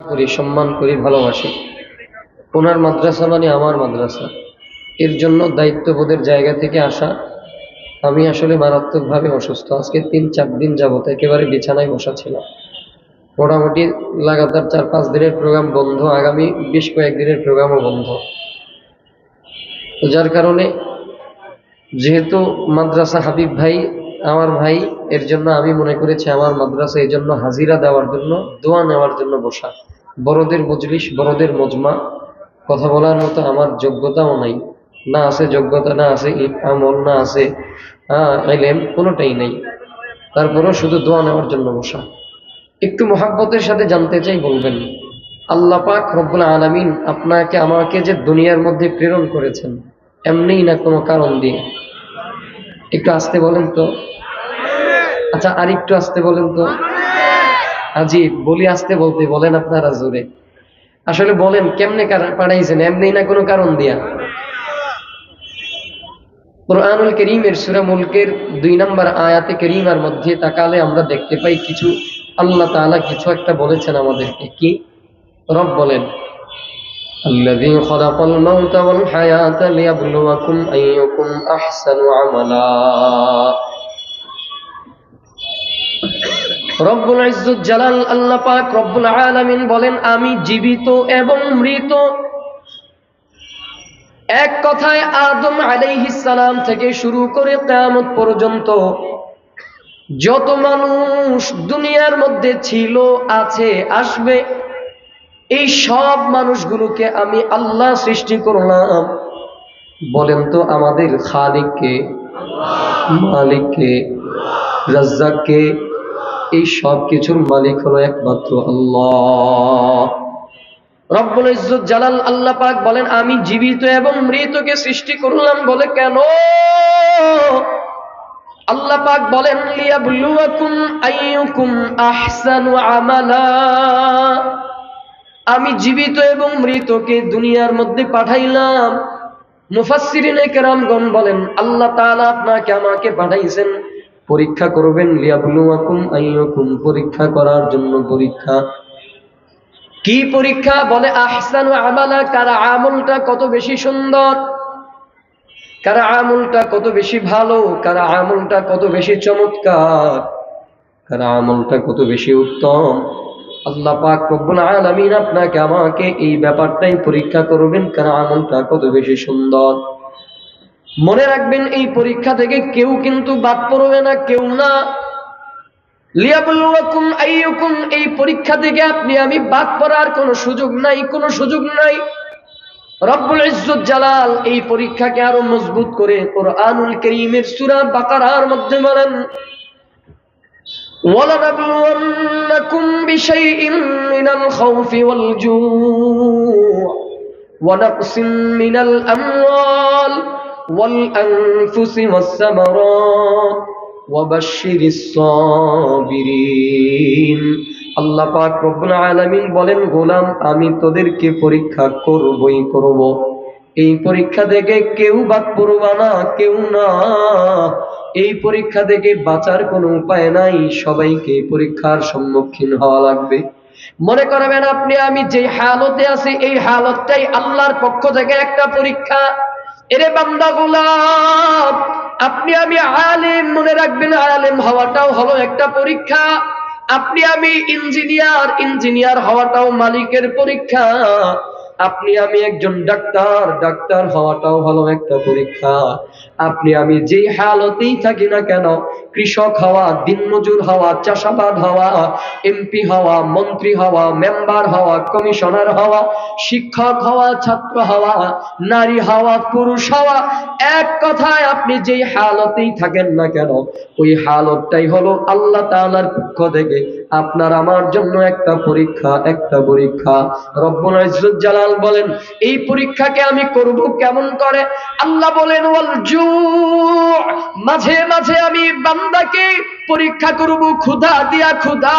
করি, সম্মান করি, ভালোবাসি। ওনার মাদ্রাসা মানে আমার মাদ্রাসা। এর জন্য দায়িত্ববোধের জায়গা থেকে আসা। আমি আসলে মারাত্মকভাবে অসুস্থ। আজকে 3-4 দিন যাবত একেবারে বিছানায় বসা ছিল। মোটামুটি লাগাতার 4-5 দিনের প্রোগ্রাম বন্ধ, আগামী বেশ কয়েকদিনের প্রোগ্রামও বন্ধ। যার কারণে যেহেতু মাদ্রাসা হাবিব ভাই আমার ভাই, এর জন্য আমি মনে করেছি আমার মাদ্রাসা এই জন্য হাজিরা দেওয়ার জন্য, দোয়া নেওয়ার জন্য বসা। বড়দের মজলিস, বড়দের মজমা, কথা বলার মতো আমার যোগ্যতাও নাই, না আছে যোগ্যতা, না আছে আমল, না আছে ইলম, কোনোটাই নেই। তারপরেও শুধু দোয়া নেওয়ার জন্য বসা। একটু মহাব্বতের সাথে জানতে চাই, বলবেন আল্লাহ পাক রব্বুল আলামিন আপনাকে আমাকে যে দুনিয়ার মধ্যে প্রেরণ করেছেন এমনিই না কোনো কারণ দিয়ে? একটু আসতে বলেন তো। আচ্ছা, আর একটু আসতে বলেন তো। আজি বলি আসতে বলতে, বলেন আপনারা জোরে। আসলে বলেন কেমনে পাঠাইছেন? এমনি না কোনো কারণ দিয়া? কুরআনুল কারীমের সূরা মুলকের 2 নম্বর আয়াতে কারীমার মধ্যে তাকালে আমরা দেখতে পাই কিছু, আল্লাহ তাআলা কিছু একটা বলেছেন আমাদেরকে। কি রব বলেন? আল্লাযী খালাকাল মাউতা ওয়াল হায়াতা লিয়াবলুয়াকুম আইয়ুকুম আহসানু আমালা। রব্বুল ইজ্জত জালাল আল্লাহ পাক রব্বুল আলামিন বলেন, আমি জীবিত এবং মৃত। এক কথায় আদম আলাইহিস সালাম থেকে শুরু করে কিয়ামত পর্যন্ত যত মানুষ দুনিয়ার মধ্যে ছিল, আছে, আসবে, এই সব মানুষগুলোকে আমি আল্লাহ সৃষ্টি করলাম। বলেন তো আমাদের খালিক কে? মালিক কে? রাজ্জাক কে? এই সব কিছুর মালিক হলো একমাত্র আল্লাহ। রব্বুল ইজ্জত জালাল আল্লাহ পাক বলেন, আমি জীবিত এবং মৃতকে সৃষ্টি করলাম। বলে কেন? আল্লাহ পাক বলেন, লিয়াবলুয়াকুম আইয়ুকুম আহসানু আমালা। আমি জীবিত এবং মৃতকে দুনিয়ার মধ্যে পাঠাইলাম। মুফাসসিরিনে কেরামগণ বলেন, আল্লাহ তাআলা আপনাকে আমাকে পাঠাইছেন পরীক্ষা করবেন। লিয়াবলুয়াকুম আইয়ুকুম, পরীক্ষা করার জন্য। পরীক্ষা কি পরীক্ষা? বলে আহসানু আমালা, কার আমলটা কত বেশি সুন্দর, কার আমলটা কত বেশি ভালো, কার আমলটা কত বেশি চমৎকার, কার আমলটা কত বেশি উত্তম। আল্লাহ পাক রব্বুল আলামিন আপনাকে আমাকে এই ব্যাপারটাই পরীক্ষা করবেন, কার আমলটা কত বেশি সুন্দর। মনে রাখবেন, এই পরীক্ষা থেকে কেউ কিন্তু বাদ পড়বে না, কেউ না। লিয়াবলুয়াকুম আইয়ুকুম, এই পরীক্ষা থেকে আপনি আমি বাদ পড়ার কোনো সুযোগ নাই, কোনো সুযোগ নাই। রব্বুল ইজ্জত জালাল এই পরীক্ষাকে আরো মজবুত করে কুরআনুল কারীমের সূরা বাকারার মধ্যে বলেন, ওয়ালানাবলুওয়ান্নাকুম বিশাইইন মিনাল খাউফি ওয়াল জুউ ওয়া নাকসিম মিনাল আমওয়াল ওয়াল আনফুসি ওয়াস সামারাত ওয়া বাশশিরিস সাবিরিন। আল্লাহ পাক রব্বুল আলামিন বলেন, গোলাম আমি তোদেরকে পরীক্ষা করবই করব। এই পরীক্ষা থেকে কেউ বাদ পড়বা না, কেউ না। এই পরীক্ষা থেকে বাঁচার কোনো উপায় নাই, সবাইকে পরীক্ষার সম্মুখীন হওয়া লাগবে। মনে করবেন আপনি আমি যে হালতে আছি, এই হালতটাই আল্লাহর পক্ষ থেকে একটা পরীক্ষা। এরে বান্দা গোলাম, আপনি আমি আলেম, মনে রাখবেন আলেম হওয়াটাও হলো একটা পরীক্ষা। আপনি আমি ইঞ্জিনিয়ার, ইঞ্জিনিয়ার হওয়াটাও মালিকের পরীক্ষা। আপনি আমি একজন ডাক্তার, ডাক্তার হওয়াটাও হলো একটা পরীক্ষা। আপনি আমি যে হালতেই থাকি না কেন, কৃষক হওয়া, দিনমজুর হওয়া, চাষাবাদ হওয়া, এমপি হওয়া, মন্ত্রী হওয়া, মেম্বার হওয়া, কমিশনার হওয়া, শিক্ষক হওয়া, ছাত্র হওয়া, নারী হওয়া, পুরুষ হওয়া, এক কথায় আপনি যেই হালতেই থাকেন না কেন, ওই হালতটাই হলো আল্লাহ তাআলার পক্ষ থেকে আপনার আমার জন্য একটা পরীক্ষা, একটা পরীক্ষা। রব্বুল ইজ্জত জালাল বলেন, এই পরীক্ষাকে আমি করব কেমন করে? আল্লাহ বলেন, ওয়াল জু, মাঝে মাঝে আমি বান্দাকে পরীক্ষা করব ক্ষুধা দিয়া, ক্ষুধা।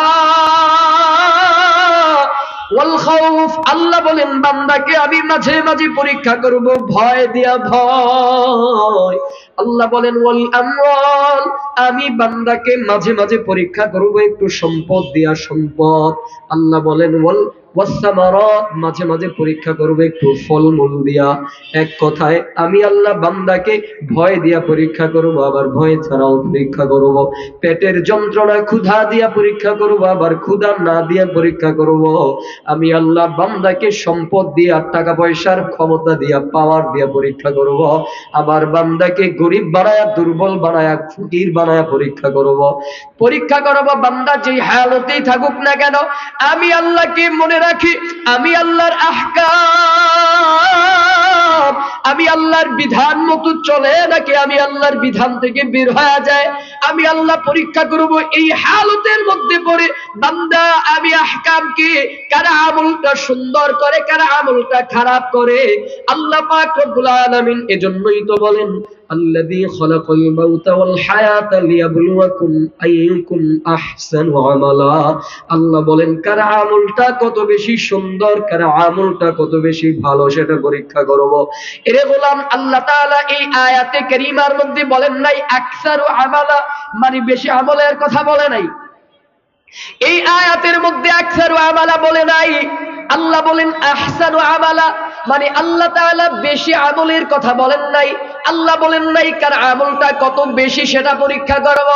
ওয়াল খাউফ, আল্লাহ বলেন বান্দাকে আমি মাঝে মাঝে পরীক্ষা করব ভয় দিয়া, ভয়। আল্লাহ বলেন ওয়াল আমওয়াল, আমি বান্দাকে মাঝে মাঝে পরীক্ষা করব একটু সম্পদ দিয়া, সম্পদ। আল্লাহ বলেন ওয়াল ওয়াসসামারাত, মাঝে মাঝে পরীক্ষা করব একটু ফলমূল দিয়া। এক কথায় আমি আল্লাহ বান্দাকে ভয় দিয়া পরীক্ষা করব, আবার ভয় ছাড়াও পরীক্ষা করব। পেটের যন্ত্রণা ক্ষুধা দিয়া পরীক্ষা করব, আবার ক্ষুধা না দিয়া পরীক্ষা করব। আমি আল্লাহ বান্দাকে সম্পদ দিয়া, টাকা পয়সার ক্ষমতা দিয়া, পাওয়ার দিয়া পরীক্ষা করব, আবার বান্দাকে গরিব বানায়া, দুর্বল বানায়া, ফকির বানায়া পরীক্ষা করব। পরীক্ষা করব বান্দা যেই হালতেই থাকুক না কেন, আমি আল্লাহকে মনে রাখি, আমি আল্লাহর আহকাম, আমি আল্লাহর বিধান মতো চলে নাকি আমি আল্লাহর বিধান থেকে বের হয়ে যায়, আমি আল্লাহ পরীক্ষা করব। এই হালতের মধ্যে পড়ে বান্দা আমি আহকামকে, কারা আমলটা সুন্দর করে, কারা আমলটা খারাপ করে, আল্লাহ পাক রব্বুল আলামিন এজন্যই তো বলেন আল্লাযী খালাকাল মাউতা ওয়াল হায়াতা লিয়াবলুয়াকুম আইয়ুকুম আহসানু আমালা। আল্লাহ বলেন কার আমলটা কত বেশি সুন্দর, কার আমলটা কত বেশি ভালো, সেটা পরীক্ষা করব। এরে গোলাম, আল্লাহ তাআলা এই আয়াতে কারীমার মধ্যে বলেন নাই আকসারু আমালা, মানে বেশি আমলের কথা বলে নাই। এই আয়াতের মধ্যে আকসারু আমালা বলে নাই, আল্লাহ বলেন আহসানু আমালা, মানে আল্লাহ তাআলা বেশি আমলের কথা বলেন নাই। আল্লাহ বলেন নাই কার আমলটা কত বেশি সেটা পরীক্ষা করব,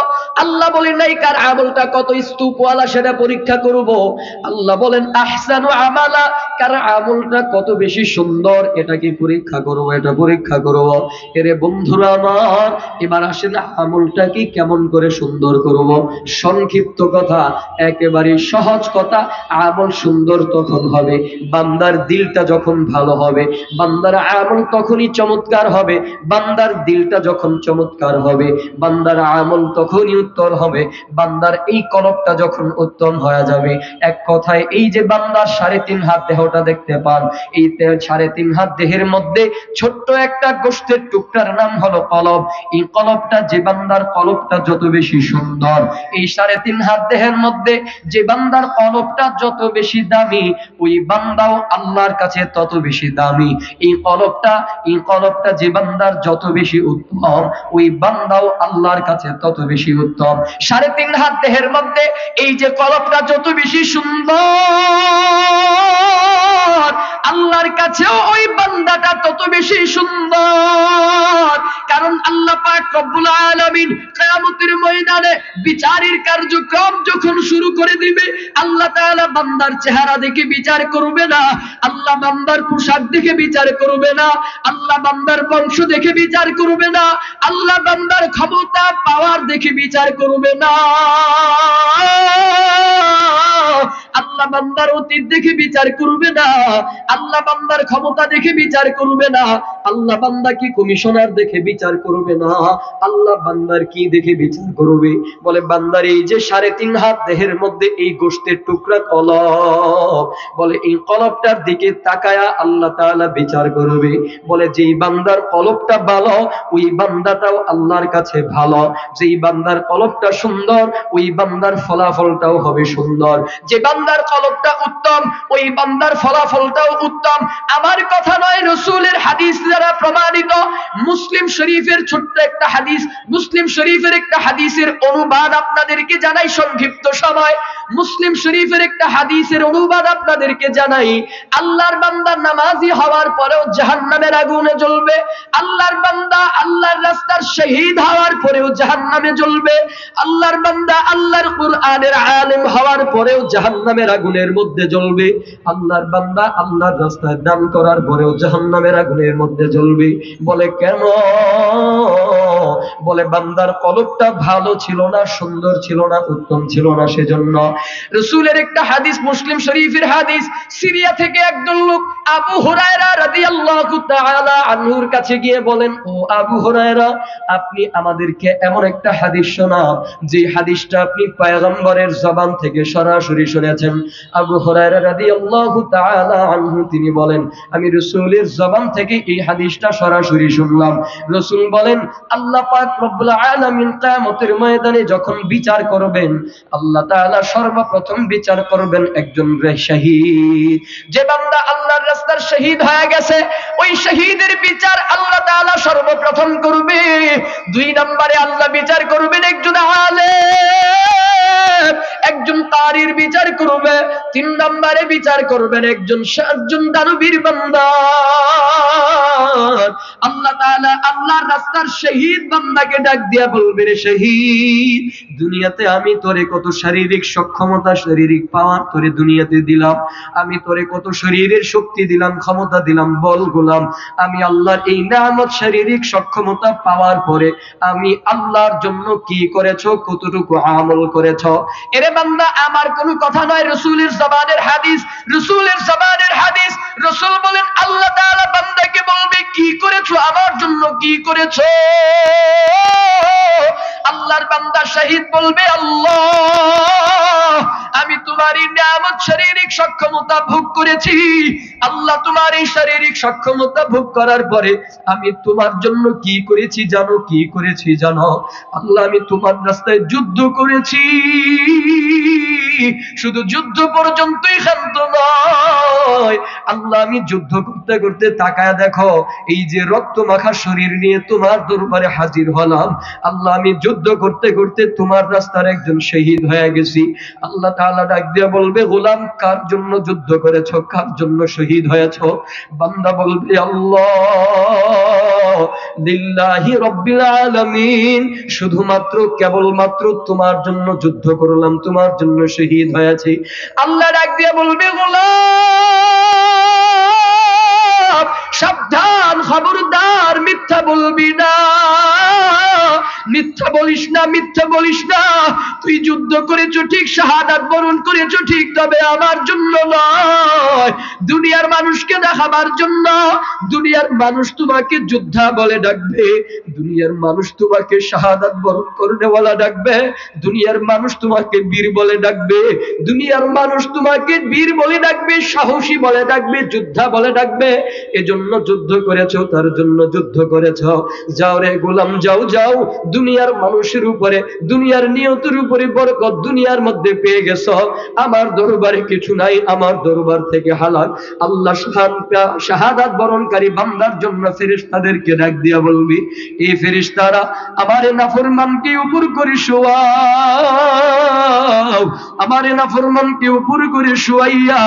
আল্লাহ বলেন নাই কার আমলটা কত স্তূপওয়ালা সেটা পরীক্ষা করব। আল্লাহ বলেন আহসানু আমালা, কার আমলটা কত বেশি সুন্দর এটা কি পরীক্ষা করব, এটা পরীক্ষা করব। এরে বন্ধুরা আমার, এবার আসেন আমলটা কি কেমন করে সুন্দর করব। সংক্ষিপ্ত কথা, একেবারে সহজ কথা, আমল সুন্দর তখন হবে বান্দার দিলটা যখন ভালো হবে, বান্দার আমল তখনই চমৎকার হবে। বান্দার দিলটা যখন চমৎকার হবে, বান্দার আমল তখনই উত্তর হবে। বান্দার এই কলবটা যখন উত্তম হয়ে যাবে, এক কথায় এই যে বান্দার 3.5 হাত দেহটা দেখতে পান, এই 3.5 হাত দেহের মধ্যে ছোট্ট একটা গোশতের টুকরার নাম হলো কলব। এই কলবটা, যে বান্দার কলবটা যত বেশি সুন্দর, এই 3.5 হাত দেহের মধ্যে যে বান্দার কলবটা যত বেশি দামি, ওই বান্দাও আল্লাহর কাছে তত বেশি দামি। এই কলবটা যে বান্দার যত বেশি উত্তম, ওই বান্দাও আল্লাহর কাছে তত বেশি উত্তম। 3.5 হাত দেহের মধ্যে এই যে কলবটা যত বেশি সুন্দর, আল্লাহর কাছেও ওই বান্দাটা তত বেশি সুন্দর। কারণ আল্লাহ পাক রব্বুল আলামিন কিয়ামতের ময়দানে বিচারের কার্যক্রম যখন শুরু করে দিবে, আল্লাহ তাআলা বান্দার চেহারা দেখে বিচার করবে না, আল্লাহ বান্দার পোশাক দেখে বিচার করবে না, আল্লাহ বান্দার বংশ দেখে বিচার করবে না, আল্লাহ বান্দার ক্ষমতা পাওয়ার দেখে বিচার করবে না, আল্লাহ বান্দার অতীত দেখে বিচার করবে না, আল্লাহ বান্দার ক্ষমতা দেখে বিচার করবে না, আল্লাহ বান্দা কি কমিশনার দেখে বিচার করবে না, আল্লাহ বান্দার কি দেখে বিচার করবে? বলে বান্দার এই যে 3.5 হাত দেহের মধ্যে এই গোশতের টুকরা কলব, বলে এই কলবটার দিকে তাকায়া আল্লাহ তাআলা বিচার করবে। বলে যেই বান্দার কলবটা ভালো, ওই বান্দাটাও আল্লাহর কাছে ভালো। যেই বান্দার কলবটা সুন্দর, ওই বান্দার ফলাফলটাও হবে সুন্দর। যে বান্দার কলবটা উত্তম, ওই বান্দার ফলাফলটাও উত্তম। আমার কথা নয়, রাসূলের হাদিস দ্বারা প্রমাণিত। মুসলিম শরীফের ছোট্ট একটা হাদিস, মুসলিম শরীফের একটা হাদিসের অনুবাদ আপনাদেরকে জানাই সংক্ষিপ্ত সময়। মুসলিম শরীফের একটা হাদিসের অনুবাদ আপনাদেরকে জানাই। আল্লাহর বান্দা নামাজি হওয়ার পরেও জাহান্নামের আগুনে জ্বলবে, আল্লাহর বান্দা আল্লাহর রাস্তার শহীদ হওয়ার পরেও জাহান্নামে জ্বলবে, আল্লাহর বান্দা আল্লাহর কুরআনের আলেম হওয়ার পরেও জাহান্নামের আগুনের মধ্যে জ্বলবে, আল্লাহর বান্দা আল্লাহর রাস্তায় দান করার পরেও জাহান্নামের আগুনের মধ্যে জ্বলবে। বলে কেন? বলে বান্দার কলবটা ভালো ছিল না, সুন্দর ছিল না, উত্তম ছিল না, সেজন্য। রাসূলের একটা হাদিস, মুসলিম শরীফের হাদিস, সিরিয়া থেকে একজন লোক আবু হুরায়রা রাদিয়াল্লাহু তাআলা আনহুর কাছে গিয়ে বলেন, ও আবু হুরায়রা, আপনি আমাদেরকে এমন একটা হাদিস শোনান যে হাদিসটা আপনি পয়গম্বরের জবান থেকে সরাসরি শুনেছেন। আবু হুরায়রা রাদিয়াল্লাহু তাআলা আনহু তিনি বলেন, আমি রাসূলের জবান থেকে এই হাদিসটা সরাসরি শুনলাম। রাসূল বলেন, আল্লাহ পাক রব্বুল আলামিন কিয়ামতের ময়দানে যখন বিচার করবেন, আল্লাহ তাআলা সর্বপ্রথম বিচার করবেন একজন শহীদ। যে বান্দা আল্লাহর রাস্তার শহীদ হয়ে গেছে, ওই শহীদের বিচার আল্লাহ তাআলা সর্বপ্রথম করবে। 2 নম্বরে আল্লাহ বিচার করবেন একজন আলেম। একজন কারির বিচার করবে, 3 নম্বরে বিচার করবেন একজন দানবীর বান্দা। আল্লাহ তাআলা আল্লাহর রাস্তার শহীদ বান্দাকে ডাক দিয়া বলবে, রে শহীদ, দুনিয়াতে আমি তোরে কত শারীরিক সক্ষমতা, শারীরিক পাওয়ার তোরে দুনিয়াতে দিলাম, আমি তোরে কত শরীরের শক্তি দিলাম, ক্ষমতা দিলাম, বল গোলাম, আমি আল্লাহর এই নিয়ামত শারীরিক সক্ষমতা পাওয়ার পরে আমি আল্লাহর জন্য কি করেছো, কতটুকু আমল করেছো? এরে বান্দা, আমার কোনো কথা নয়, রাসূলের জবানের হাদিস, রাসূলের জবানের হাদিস। রাসূল বলেন আল্লাহ তাআলা বান্দাকে বলবে, কি করেছো আমার জন্য, কি করেছো? আল্লাহর বান্দা শহীদ বলবে, আল্লাহ, আমি তোমার এই নিয়ামত শারীরিক সক্ষমতা ভোগ করেছি। আল্লাহ, তোমার এই শারীরিক সক্ষমতা ভোগ করার পরে আমি তোমার জন্য কি করেছি জানো? কি করেছি জানো? আল্লাহ, আমি তোমার রাস্তায় যুদ্ধ করেছি। শুধু যুদ্ধ পর্যন্তই ক্ষান্ত নয়, আল্লাহ, আমি যুদ্ধ করতে করতে তাকায় দেখো, এই যে রক্ত মাখা শরীর নিয়ে তোমার দরবারে হাজির হলাম, আল্লাহ, আমি যুদ্ধ করতে করতে তোমার রাস্তার একজন শহীদ হয়ে গেছি। আল্লাহ তাআলা ডাক দিয়ে বলবে, গোলাম, কার জন্য যুদ্ধ করেছো, কার জন্য শহীদ হয়েছো? বান্দা বলবে, আল্লাহ, লিল্লাহি রাব্বিল আলামিন, শুধুমাত্র কেবলমাত্র তোমার জন্য যুদ্ধ করলাম, তোমার জন্য শহীদ হয়েছি। আল্লাহ ডাক দিয়ে বলবে, গোলাম, সাবধান, খবরদার, মিথ্যা বলবি না, মিথ্যা বলিস না, মিথ্যা বলিস না। তুই যুদ্ধ করেছো ঠিক, শাহাদাত বরণ করেছো ঠিক, তবে আমার জন্য নয়, দুনিয়ার মানুষকে দেখাবার জন্য। দুনিয়ার মানুষ তোমাকে যোদ্ধা বলে ডাকবে, দুনিয়ার মানুষ তোমাকে শাহাদাত বরণ করনেওয়ালা ডাকবে, দুনিয়ার মানুষ তোমাকে বীর বলে ডাকবে, দুনিয়ার মানুষ তোমাকে বীর বলে ডাকবে, সাহসী বলে ডাকবে, যোদ্ধা বলে ডাকবে। এজন্য যুদ্ধ করেছো, তার জন্য যুদ্ধ করেছো। যাও রে গোলাম, যাও যাও, দুনিয়ার মানুষের উপরে, দুনিয়ার নিয়তের উপরে বরকত দুনিয়ার মধ্যে পেয়ে গেছো। আমার দরবারে কিছু নাই, আমার দরবার থেকে হালাল। আল্লাহ শাহাদাত বরণকারী বান্দার জন্য ফেরেশতাদেরকে ডাক দিয়া বলবি, এই ফেরেশতারা আমার নাফরমানকে উপর করে শোয়াও, আমার নাফরমানকে উপর করে শোয়াইয়া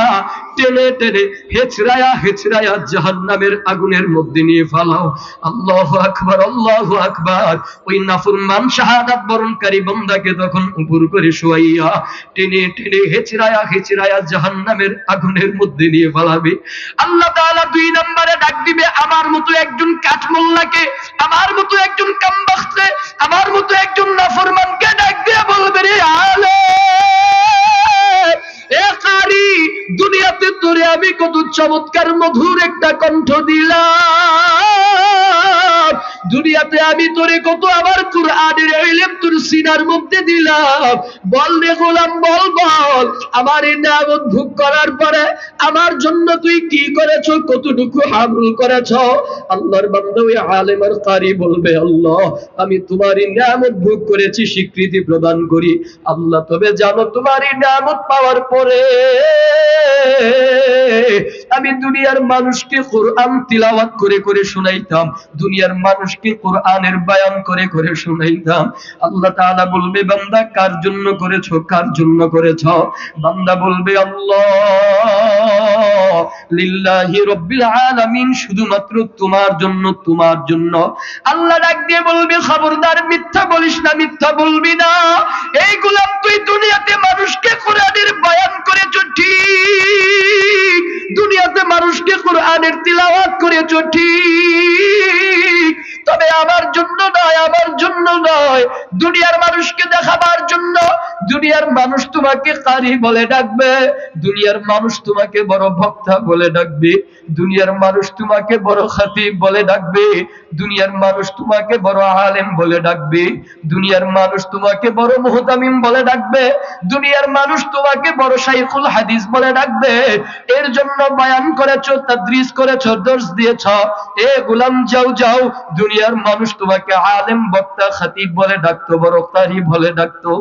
টেনে টেনে হেচড়ায়া হেচড়ায়া জাহান্নামের আগুনের মধ্যে নিয়ে ফালাও। আল্লাহু আকবার, আল্লাহু আকবার। ওই নাফরমান শাহাদাত বরণকারী বান্দাকে তখন উপর করে শোয়াইয়া টেনে টেনে হেচড়ায়া হেচড়ায়া জাহান্নামের আগুনের মধ্যে নিয়ে ফালাবে। আল্লাহ তাআলা 2 নম্বরে ডাক দিবে আমার মতো একজন কাঠমোল্লাকে, আমার মতো একজন কামবাখতে, আমার মতো একজন নাফরমানকে ডাক দিয়ে বলবে, রে আলে, এ কারি, দুনিয়াতে তোরে আমি কত চমৎকার মধুর একটা কণ্ঠ দিলাম, দুনিয়াতে আমি তোরে কত আমার কুরআনের ইলম তোর সিনার মধ্যে দিলাম, বল রে গোলাম, বল বল, আমার এই নিয়ামত ভোগ করার পরে আমার জন্য তুই কি করেছো, কতটুকু আমল করেছো? আল্লাহর বান্দা ওই আলেম আর কারি বলবে, আল্লাহ, আমি তোমার এই নিয়ামত ভোগ করেছি, স্বীকৃতি প্রদান করি। আল্লাহ, তবে জানো, তোমার এই নিয়ামত পাওয়ার পরে আমি দুনিয়ার মানুষকে কোরআন তিলাওয়াত করে করে শোনাইতাম, দুনিয়ার মানুষকে কোরআনের বয়ান করে করে শোনাইতাম। আল্লাহ তাআলা বলবে, বান্দা, কার জন্য করেছো, কার জন্য করেছো? বান্দা বলবে, আল্লাহ, লিল্লাহি রাব্বিল আলামিন, শুধুমাত্র তোমার জন্য, তোমার জন্য। আল্লাহ ডাক দিয়ে বলবে, খবরদার, মিথ্যা বলিস না, মিথ্যা বলবি না। এই গোলাম, তুই দুনিয়াতে মানুষকে কোরআনের বয়ান করেছো ঠিক, দুনিয়াতে মানুষকে কোরআনের তিলাওয়াত করেছো ঠিক, তবে আমার জন্য নয়, আমার জন্য নয়, দুনিয়ার মানুষকে দেখাবার জন্য। দুনিয়ার মানুষ তোমাকে কারি বলে ডাকবে, দুনিয়ার মানুষ তোমাকে বড় বক্তা বলে ডাকবে, দুনিয়ার মানুষ তোমাকে বড় খতিব বলে ডাকবে, দুনিয়ার মানুষ তোমাকে বড় আলেম বলে ডাকবে, দুনিয়ার মানুষ তোমাকে বড় মুহতামিম বলে ডাকবে, দুনিয়ার মানুষ তোমাকে বড় শাইখুল হাদিস বলে ডাকবে। এর জন্য বয়ান করেছো, তাদরিস করেছো, দর্স দিয়েছো। এ গোলাম, যাও যাও, দুনিয়ার দুনিয়ার মানুষ তোমাকে আলেম, বক্তা, খতিব বলে ডাকতো, বড় কারি বলে ডাকতো।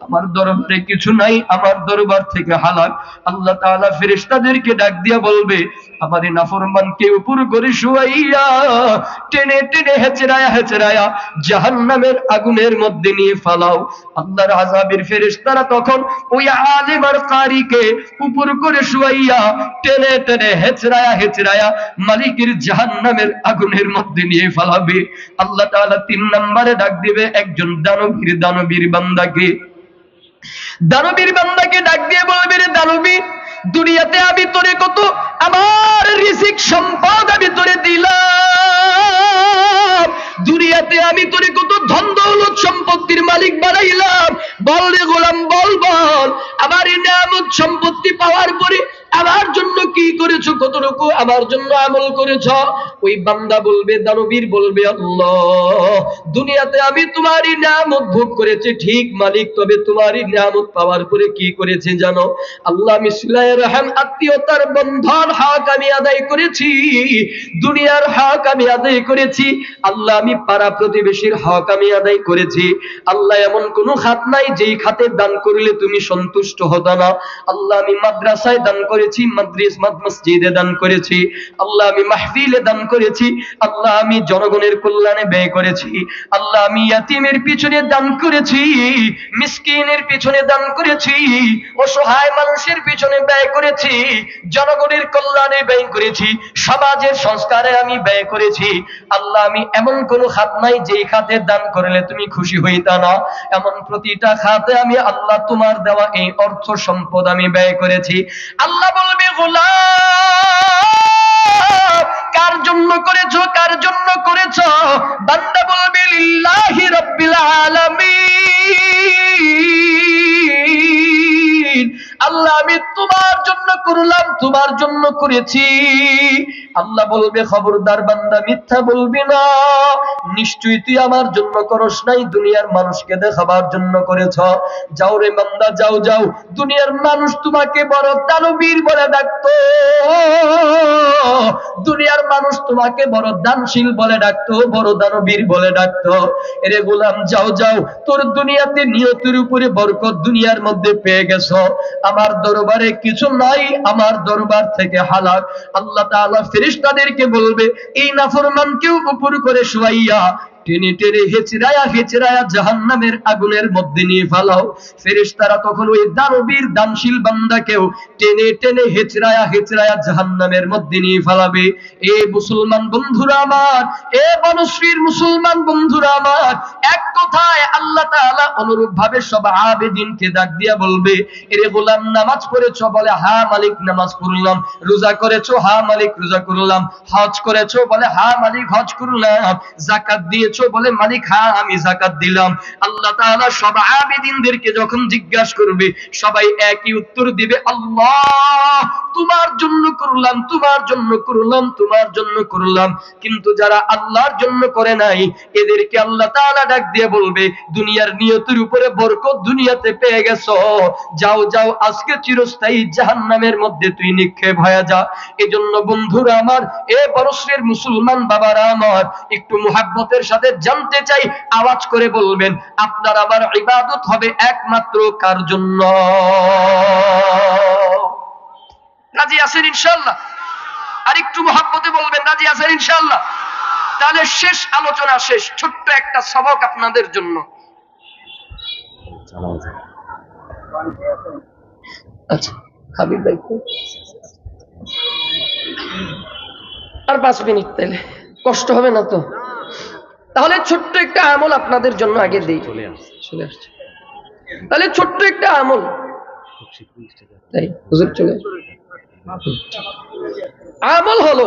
আমার দরবারে কিছু নাই, আমার দরবার থেকে হালাক। আল্লাহ তাআলা ফেরেশতাদেরকে ডাক দিয়া বলবে, আমার এই নাফরমানকে উপর করে শুয়াইয়া টেনে টেনে হেচড়ায়া হেচড়ায়া জাহান্নামের আগুনের মধ্যে নিয়ে ফালাও। আল্লাহর আযাবের ফেরেশতারা তখন ওই আলেম আর কারিকে উপর করে শুয়াইয়া টেনে টেনে হেচড়ায়া হেচড়ায়া মালিকের জাহান্নামের আগুনের মধ্যে নিয়ে ফালাবে। আল্লাহ তাআলা 3 নম্বরে ডাক দিবে একজন দানবীর বান্দাকে। দানবীর বান্দাকে ডাক দিয়ে বলবে, রে দানবী, দুনিয়াতে আমি তোরে কত আমার রিজিক সম্পদ আমি তোরে দিলাম, দুনিয়াতে আমি তোরে কত ধন দৌলত সম্পত্তির মালিক বানাইলাম, বল রে গোলাম, বল বল আমার এই নিয়ামত সম্পত্তি পাওয়ার পরে আমার জন্য কি করেছো, কতটুকু আমার জন্য আমল করেছ? ওই বান্দা বলবে, দানবীর বলবে, আল্লাহ, দুনিয়াতে আমি তোমারই নিয়ামত ভোগ করেছি ঠিক মালিক, তবে তোমারই নিয়ামত পাওয়ার পরে কি করেছি জানো? আল্লাহ, আমি সিলায়ে রহম, আত্মীয়তার বন্ধন হক আমি আদায় করেছি, দুনিয়ার হক আমি আদায় করেছি। আল্লাহ, আমি পাড়া প্রতিবেশীর হক আমি আদায় করেছি। আল্লাহ, এমন কোন খাত নাই যেই খাতে দান করলে তুমি সন্তুষ্ট হতো না। আল্লাহ, আমি মাদ্রাসায় দান করেছি, মসজিদে দান করেছি। আল্লাহ, আমি মাহফিলে দান করেছি। আল্লাহ, আমি জনগণের কল্যাণে ব্যয় করেছি। আল্লাহ, আমি ইয়াতীমের পিছনে দান করেছি, মিসকিনের পিছনে দান করেছি, অসহায় মানুষের পিছনে ব্যয় করেছি, জনগণের কল্যাণে ব্যয় করেছি, সমাজের সংস্কারে আমি ব্যয় করেছি। আল্লাহ, আমি এমন কোন খাত নাই যেই খাতে দান করলে তুমি খুশি হইতা না। এমন প্রতিটা খাতে আমি আল্লাহ তোমার দেওয়া এই অর্থ সম্পদ আমি ব্যয় করেছি। আল্লাহ বলবে, গোলাম, কার জন্য করেছো, কার জন্য করেছো? বান্দা বলবে, লিল্লাহি রাব্বিল আলামিন, আল্লাহ, আমি তোমার জন্য করলাম, তোমার জন্য করেছি। আল্লাহ বলবে, খবরদার বান্দা, মিথ্যা বলবি না, নিশ্চয়ই তুই আমার জন্য করস নাই, দুনিয়ার মানুষকে দেখাবার জন্য করেছ। যাও রে বান্দা, যাও যাও, দুনিয়ার মানুষ তোমাকে বড় দানবীর বলে ডাকতো, দুনিয়ার মানুষ তোমাকে বড় দানশীল বলে ডাকতো, বড় দানবীর বলে ডাকতো। এরে গোলাম, যাও যাও, তোর দুনিয়াতে নিয়তের উপরে বরকত দুনিয়ার মধ্যে পেয়ে গেছো, আমার দরবারে কিছু নাই, আমার দরবার থেকে হালাক। আল্লাহ তাআলা ফেরেশতাদেরকে বলবে, এই নাফরমানকেও উপর করে শুয়াইয়া টেনে টেনে হেচড়ায়া হেচড়ায়া জাহান্নামের আগুনের মধ্যে নিয়ে ফেলাও। ফেরেশতারা তখন ওই দানবীর দানশীল বান্দাকেও টেনে টেনে হেচড়ায়া হেচড়ায়া জাহান্নামের মধ্যে নিয়ে ফেলাবে। এ মুসলমান বন্ধুরা আমার, এ বনশ্রীর মুসলমান বন্ধুরা আমার, এক কথায় আল্লাহ তাআলা অনুরূপ ভাবে সব আবেদিনকে ডাক দিয়া বলবে, এরে গোলাম, নামাজ পড়েছো? বলে, হ্যাঁ মালিক, নামাজ পড়লাম। রোজা করেছো? হ্যাঁ মালিক, রোজা করলাম। হজ করেছো? বলে, হ্যাঁ মালিক, হজ করলাম। যাকাত দিয়েছো? বলে, মালিক, হ্যাঁ আমি যাকাত দিলাম। আল্লাহ তাআলা সব আবেদিনদেরকে যখন জিজ্ঞাসা করবে, সবাই একই উত্তর দিবে, আল্লাহ, তোমার জন্য করলাম, তোমার জন্য করলাম, তোমার জন্য করলাম। কিন্তু যারা আল্লাহর জন্য করে নাই, এদেরকে আল্লাহ তাআলা ডাক দিয়ে বলবে, দুনিয়ার নিয়তের উপরে বরকত দুনিয়াতে পেয়ে গেছো, যাও যাও, আজকে চিরস্থায়ী জাহান্নামের মধ্যে তুই নিক্ষেপ হয়ে যা। এজন্য বন্ধুরা আমার, এ বনশ্রীর মুসলমান বাবারা আমার, একটু মুহাব্বতের সাথে জানতে চাই, আওয়াজ করে বলবেন, আপনার আমার ইবাদত হবে একমাত্র কার জন্য? রাজি আছেন ইনশাআল্লাহ? আর একটু মুহাব্বতে বলবেন, রাজি আছেন ইনশাআল্লাহ? তাহলে শেষ আলোচনা শেষ, ছোট্ট একটা সবক আপনাদের জন্য। আচ্ছা, হাবিব ভাই, আর 5 মিনিট, তাহলে কষ্ট হবে না তো? তাহলে ছোট্ট একটা আমল আপনাদের জন্য আগে দিই। চলে আসছে। তাহলে ছোট্ট একটা আমল, তাই হুজুর চলে আসছে। আমল হলো,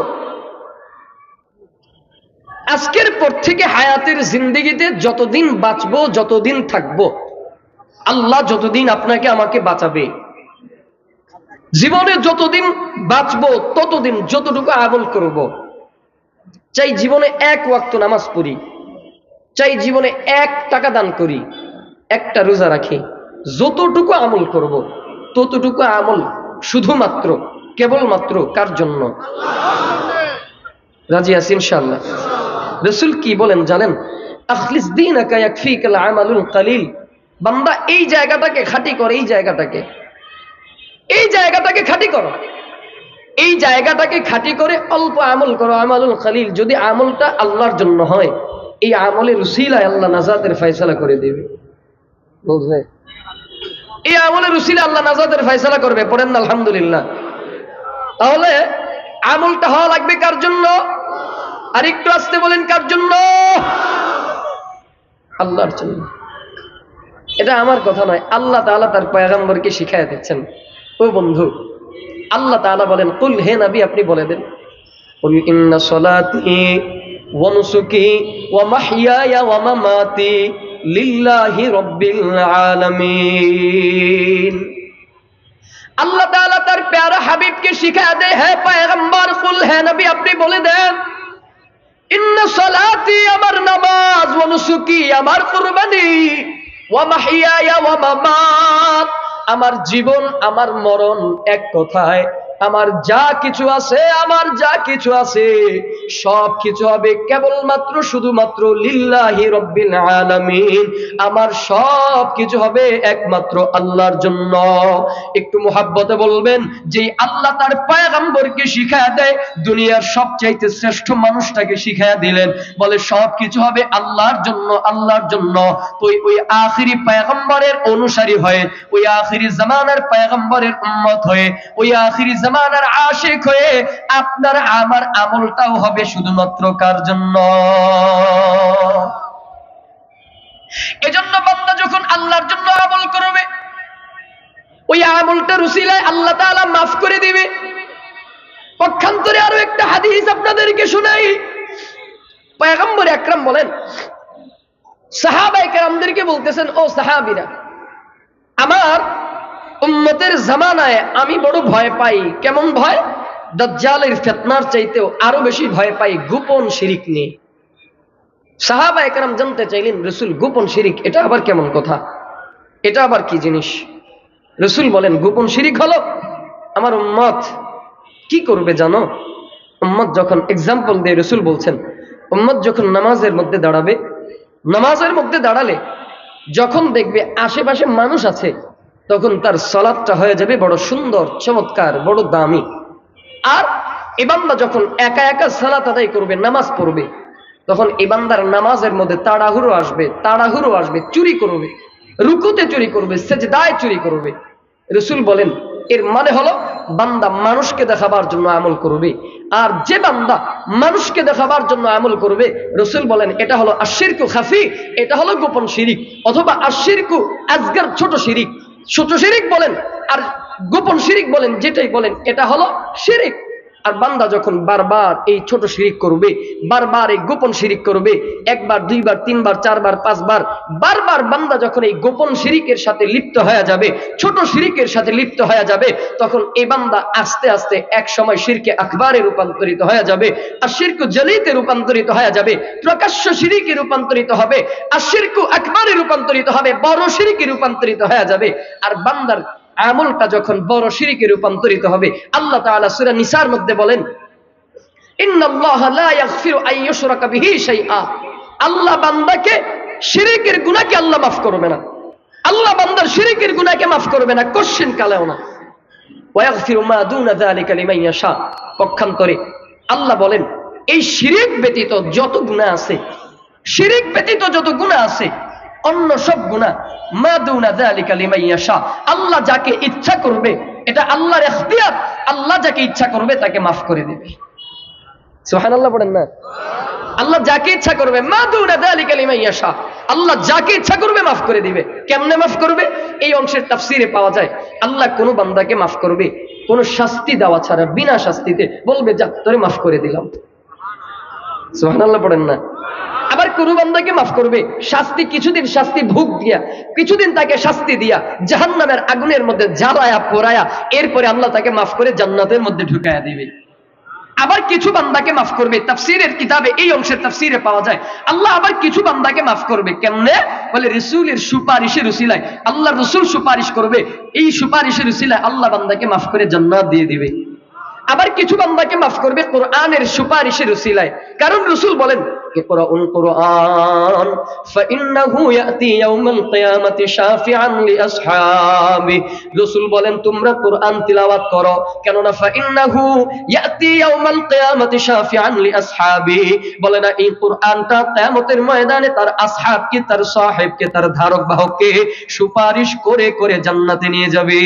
আজকের পর থেকে হায়াতের জিন্দেগিতে যতদিন বাঁচবো, যতদিন থাকবো, আল্লাহ যতদিন আপনাকে আমাকে বাঁচাবে, জীবনে যতদিন বাঁচবো ততদিন যতটুকু আমল করব, চাই জীবনে 1 ওয়াক্ত নামাজ পড়ি, চাই জীবনে 1 টাকা দান করি, 1টা রোজা রাখি, যতটুকু আমল করব ততটুকু আমল শুধুমাত্র কেবলমাত্র কার জন্য? রাজি আছি ইনশাআল্লাহ? রাসূল কি বলেন জানেন? আখলিস দীনাকা ইয়াকফিকাল আমালুল কালিল। বান্দা এই জায়গাটাকে খাঁটি করে, এই জায়গাটাকে খাঁটি করো, এই জায়গাটাকে খাঁটি করে অল্প আমল করো, আমালুল খালিল। যদি আমলটা আল্লাহর জন্য হয়, এই আমলের উসিলায় আল্লাহ নাজাতের ফয়সালা করে দিবে। বুঝলে? এই আমলের উসিলায় আল্লাহ নাজাতের ফয়সালা করবে। পড়েন না আলহামদুলিল্লাহ। তাহলে আমলটা হওয়া লাগবে কার জন্য? আর একটু আসতে বলেন, কার জন্য? আল্লাহর জন্য। এটা আমার কথা নয়, আল্লাহ তাআলা তার পয়গম্বরকে শিখায়া দিচ্ছেন। ও বন্ধু, আল্লাহ তাআলা বলেন, কুল, হে নবী আপনি বলে দেন, কুল ইন্না সলাতি ওয়া নুসুকি ওয়া মাহইয়ায়া ওয়া মামাতি লিল্লাহি রাব্বিল আলামিন। আল্লাহ তাআলা তার প্যারা হাবিবকে শিখায়া দেয়, হে পয়গম্বর, কুল, হে নবী আপনি বলে দেন, ইন্না সলাতি আমার নামাজ, ওয়া নুসুকি আমার কুরবানি, ওয়া মাহইয়ায়া ওয়া মামাত আমার জীবন আমার মরণ, এক কথায় আমার যা কিছু আছে সব কিছু হবে কেবলমাত্র শুধুমাত্র লিল্লাহি রাব্বিল আলামিন। আমার সব কিছু হবে একমাত্র আল্লাহর জন্য। একটু মুহাব্বতে বলবেন, যে আল্লাহ তার পয়গম্বরকে শিখায়া দেয়, দুনিয়ার সবচাইতে শ্রেষ্ঠ মানুষটাকে শিখায়া দিলেন, বলে সব কিছু হবে আল্লাহর জন্য, আল্লাহর জন্য। তো ওই আখিরি পয়গম্বরের অনুসারী হয়ে, ওই আখিরি জামানার পয়গম্বরের উম্মত হয়ে, ওই আখিরি জামানার আশিক হয়ে আপনার আমার আমলটাও হবে শুধুমাত্র কার জন্য? এজন্য বান্দা যখন আল্লাহর জন্য আমল করবে, ওই আমলটার উসিলায় আল্লাহ তাআলা মাফ করে দিবে। পক্ষান্তরে আরো একটা হাদিস আপনাদেরকে শোনাই। পয়গম্বর আকরাম বলেন, সাহাবায়ে কেরামদেরকে বলতেছেন, ও সাহাবীরা, আমার উম্মতের জামানায় আমি বড় ভয় পাই। কেমন ভয়? দাজ্জালের ফিতনার চাইতেও আরো বেশি ভয় পাই গোপন শিরিক নিয়ে। সাহাবায়ে কেরাম জানতে চাইলেন, রাসূল, গোপন শিরিক এটা আবার কেমন কথা? এটা আবার কি জিনিস? রাসূল বলেন, গোপন শিরিক হলো আমার উম্মত কি করবে জানো? উম্মত যখন, এক্সাম্পল দিয়ে রাসূল বলছেন, উম্মত যখন নামাজের মধ্যে দাঁড়াবে, নামাজের মধ্যে দাঁড়ালে যখন দেখবে আশেপাশে মানুষ আছে, তখন তার সালাতটা হয়ে যাবে বড় সুন্দর, চমৎকার, বড় দামি। আর এ বান্দা যখন একা একা সালাত আদায় করবে, নামাজ পড়বে, তখন এ বান্দার নামাজের মধ্যে তাড়াহুড়ো আসবে, চুরি করবে, রুকুতে চুরি করবে, সেজদায় চুরি করবে। রাসূল বলেন, এর মানে হলো বান্দা মানুষকে দেখাবার জন্য আমল করবে। আর যে বান্দা মানুষকে দেখাবার জন্য আমল করবে, রাসূল বলেন এটা হলো আশিরকু খাফি, এটা হলো গোপন শিরিক, অথবা আশিরকু আসগার, ছোট শিরিক। ছোট শিরিক বলেন আর গোপন শিরিক বলেন, যেটাই বলেন, এটা হলো শিরিক। আর বান্দা যখন বারবার এই ছোট শিরিক করবে, বারবার এই গোপন শিরিক করবে, একবার, দুইবার, তিনবার, চারবার, পাঁচবার, বারবার বান্দা যখন এই গোপন শিরিকের সাথে লিপ্ত হয়ে যাবে, ছোট শিরিকের সাথে লিপ্ত হয়ে যাবে, তখন এই বান্দা আস্তে আস্তে এক সময় শিরকে আকবারে রূপান্তরিত হয়ে যাবে, আর শিরকু জলিতে রূপান্তরিত হয়ে যাবে, প্রকাশ্য শিরিকে রূপান্তরিত হবে, আর শিরকু আকবারে রূপান্তরিত হবে, বড় শিরিকে রূপান্তরিত হয়ে যাবে। আর বান্দার আমলটা যখন বড় শিরকে রূপান্তরিত হবে, আল্লাহ তাআলা সূরা নিসার মধ্যে বলেন, ইন্নাল্লাহা লা ইয়াগফিরু আন ইউশরাকা বিহি শাইআ। আল্লাহ বান্দাকে শিরকের গুনাহকে আল্লাহ মাফ করবে না। আল্লাহ বান্দার শিরকের গুনাহকে মাফ করবে না, কোশ্চেন কালেও না। ওয়া ইয়াগফিরু মা দুনা যালিকা লিমান ইয়াশা। পক্ষান্তরে আল্লাহ বলেন, এই শিরক ব্যতীত যত গুনাহ আছে, শিরক ব্যতীত যত গুনাহ আছে, অন্য সব গুনাহ মা দুনা যালিকা লিমান ইয়াশা, আল্লাহ যাকে ইচ্ছা করবে, এটা আল্লাহর ইখতিয়ার, আল্লাহ যাকে ইচ্ছা করবে তাকে মাফ করে দেবে। সুবহানাল্লাহ পড়েন না? আল্লাহ যাকে ইচ্ছা করবে, মা দুনা যালিকা লিমান ইয়াশা, আল্লাহ যাকে ইচ্ছা করবে মাফ করে দিবে। কেমনে মাফ করবে? এই অংশের তাফসীরে পাওয়া যায়, আল্লাহ কোন বান্দাকে মাফ করবে কোন শাস্তি দেওয়া ছাড়া, বিনা শাস্তিতে বলবে, যা তোরে মাফ করে দিলাম। সুবহানাল্লাহ পড়েন না? আবার কোন বান্দাকে মাফ করবে শাস্তি, কিছুদিন শাস্তি ভোগ দিয়া, কিছুদিন তাকে শাস্তি দিয়া জাহান্নামের আগুনের মধ্যে জ্বালায়া পোড়ায়া, এরপরে আল্লাহ তাকে মাফ করে জান্নাতের মধ্যে ঢুকায়া দিবে। আবার কিছু বান্দাকে মাফ করবে, তাফসীরের কিতাবে এই অংশের তাফসীরে পাওয়া যায়, আল্লাহ আবার কিছু বান্দাকে মাফ করবে। কেমনে? বলে রাসূলের সুপারিশের উসিলায়, আল্লাহ রাসূল সুপারিশ করবে, এই সুপারিশের উসিলায় আল্লাহ বান্দাকে মাফ করে জান্নাত দিয়ে দিবে। আবার কিছু বান্দাকে মাফ করবে কোরআনের সুপারিশের উসিলায়, কারণ রাসূল বলেন, ইকরাউল কুরআন ফাইন্নাহু ইয়াতি ইয়াউমাল কিয়ামাতি শাফিআন লিআসহাবি। রাসূল বলেন তোমরা কোরআন তিলাওয়াত করো, কেননা ফাইন্নাহু ইয়াতি ইয়াউমাল কিয়ামাতি শাফিআন লিআসহাবি, বলে না এই কোরআনটা কিয়ামতের ময়দানে তার আসহাবকে, তার সাহেবকে, তার ধারক বাহককে সুপারিশ করে করে জান্নাতে নিয়ে যাবে।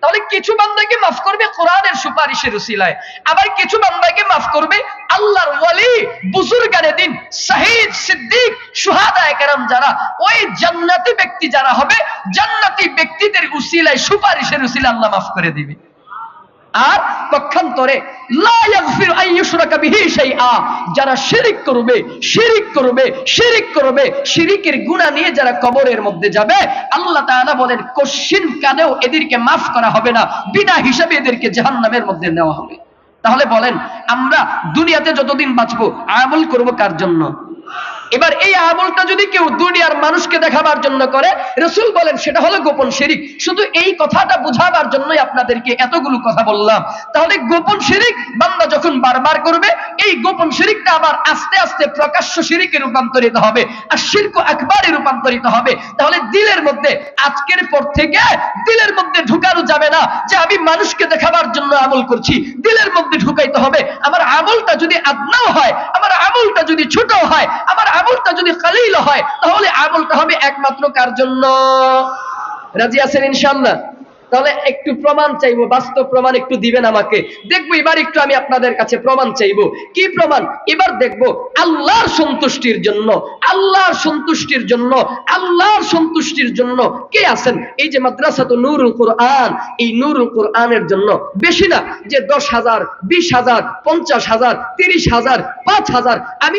তাহলে কিছু বান্দাকে মাফ করবে কোরআনের সুপারিশের উসিলায়, আবার কিছু বান্দাকে মাফ করবে আল্লাহর ওয়ালি, বুজুর্গানে দিন, শহীদ, সিদ্দিক, শুহাদায়ে কেরাম যারা, ওই জান্নাতি ব্যক্তি যারা হবে, জান্নাতি ব্যক্তিদের উসিলায়, সুপারিশের উসিলায় আল্লাহ মাফ করে দিবে। আর পক্ষান্তরে লা ইয়াগফিরু আন ইউশরাকা বিহি শাইআ, যারা শিরক করবে, শিরক করবে, শিরক করবে, শিরকের গুনাহ নিয়ে যারা কবরের মধ্যে যাবে, আল্লাহ তাআলা বলেন কশিন কানেও এদেরকে মাফ করা হবে না, বিনা হিসাবে এদেরকে জাহান্নামের মধ্যে নেওয়া হবে। তাহলে বলেন আমরা দুনিয়াতে যতদিন বাঁচবো আমল করব কার জন্য? এবার এই আমলটা যদি কেউ দুনিয়ার মানুষকে দেখাবার জন্য করে, রাসূল বলেন সেটা হলো গোপন শিরক। শুধু এই কথাটা বোঝাবার জন্যই আপনাদেরকে এতগুলো কথা বললাম। তাহলে গোপন শিরক বান্দা যখন বারবার করবে, এই গোপন শিরকটা আবার আস্তে আস্তে প্রকাশ্য শিরকে রূপান্তরিত হবে, আর শিরকু আকবারে রূপান্তরিত হবে। তাহলে দিলের মধ্যে আজকের পর থেকে দিলের মধ্যে ঢুকানো যাবে না যে আমি মানুষকে দেখাবার জন্য আমল করছি, দিলের মধ্যে ঢুকাইতে হবে আমার আমলটা যদি আদনাও হয়, আমার আমলটা যদি ছোট হয়, আমার আমলটা যদি কালিল হয়, তাহলে আমলটা হবে একমাত্র কার জন্য? রাজি আছেন ইনশাআল্লাহ? তাহলে একটু প্রমাণ চাইবো, বাস্তব প্রমাণ একটু দিবেন আমাকে, দেখবো এবার একটু আমি আপনাদের কাছে প্রমাণ চাইবো। কি প্রমাণ? এবার দেখবো আল্লাহর সন্তুষ্টির জন্য, আল্লাহর সন্তুষ্টির জন্য, আল্লাহর সন্তুষ্টির জন্য কে আছেন? এই যে মাদ্রাসাতু নূরুল কুরআন, এই নূরুল কুরআনের জন্য বেশি না যে 10,000, 20,000, 50,000, 30,000, 5,000 আমি